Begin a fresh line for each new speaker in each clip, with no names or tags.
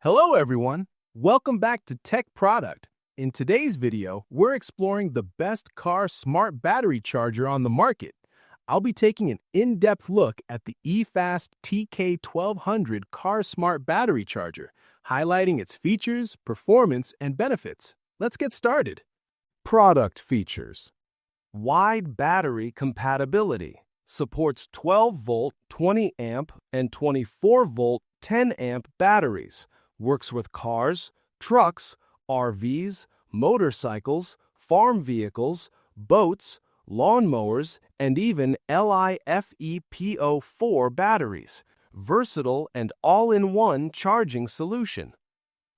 Hello everyone, welcome back to Tech Product. In today's video, we're exploring the best car smart battery charger on the market. I'll be taking an in-depth look at the eFast TK1200 car smart battery charger, highlighting its features, performance, and benefits. Let's get started. Product features. Wide battery compatibility. Supports 12-volt 20 amp and 24-volt 10 amp batteries. Works with cars, trucks, RVs, motorcycles, farm vehicles, boats, lawnmowers, and even LiFePO4 batteries. Versatile and all-in-one charging solution.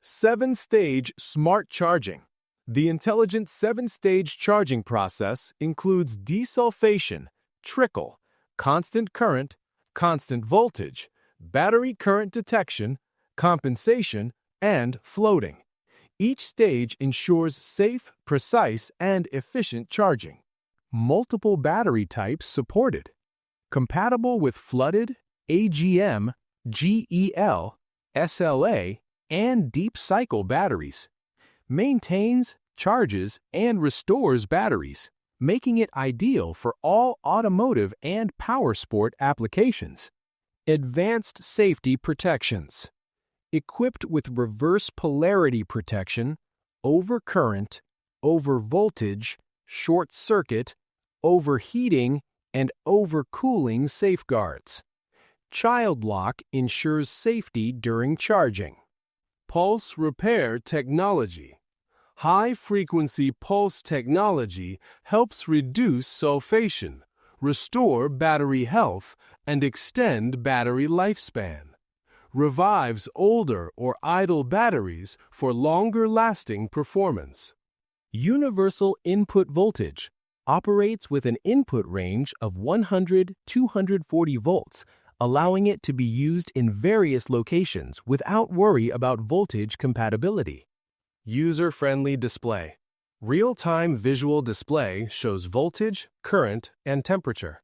7-stage smart charging. The intelligent 7-stage charging process includes desulfation, trickle, constant current, constant voltage, battery current detection, compensation, and floating. Each stage ensures safe, precise, and efficient charging. Multiple battery types supported. Compatible with flooded, AGM, GEL, SLA, and deep cycle batteries. Maintains, charges, and restores batteries, making it ideal for all automotive and power sport applications. Advanced safety protections. Equipped with reverse polarity protection, overcurrent, overvoltage, short circuit, overheating, and overcooling safeguards. Child lock ensures safety during charging. Pulse repair technology. High-frequency pulse technology helps reduce sulfation, restore battery health, and extend battery lifespan. Revives older or idle batteries for longer-lasting performance. Universal input voltage. Operates with an input range of 100-240 volts, allowing it to be used in various locations without worry about voltage compatibility. User-friendly display. Real-time visual display shows voltage, current, and temperature.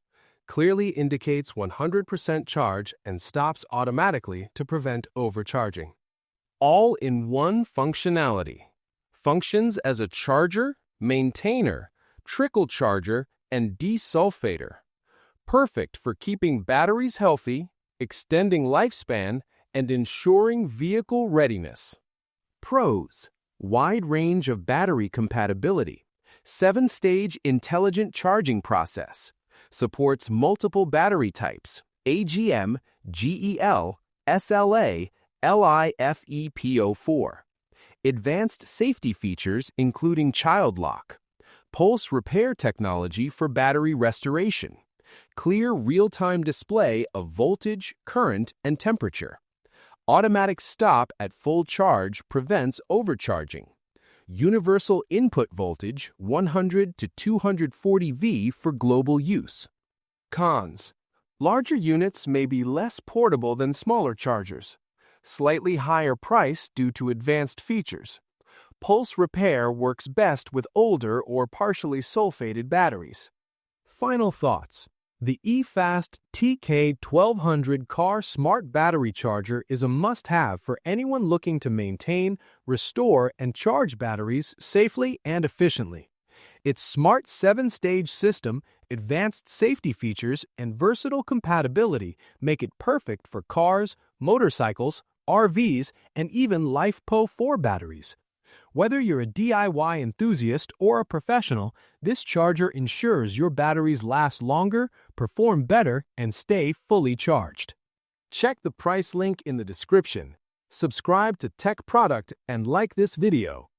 Clearly indicates 100% charge and stops automatically to prevent overcharging. All-in-one functionality. Functions as a charger, maintainer, trickle charger, and desulfator. Perfect for keeping batteries healthy, extending lifespan, and ensuring vehicle readiness. Pros. Wide range of battery compatibility. 7-stage intelligent charging process. Supports multiple battery types, AGM, GEL, SLA, LiFePO4. Advanced safety features including child lock. Pulse repair technology for battery restoration. Clear real-time display of voltage, current, and temperature. Automatic stop at full charge prevents overcharging. Universal input voltage 100 to 240 V for global use. Cons. Larger units may be less portable than smaller chargers. Slightly higher price due to advanced features. Pulse repair works best with older or partially sulfated batteries. Final thoughts. The eFast TK1200 car smart battery charger is a must-have for anyone looking to maintain, restore, and charge batteries safely and efficiently. Its smart 7-stage system, advanced safety features, and versatile compatibility make it perfect for cars, motorcycles, RVs, and even LiFePO4 batteries. Whether you're a DIY enthusiast or a professional, this charger ensures your batteries last longer, perform better, and stay fully charged. Check the price link in the description, subscribe to Tech Product, and like this video.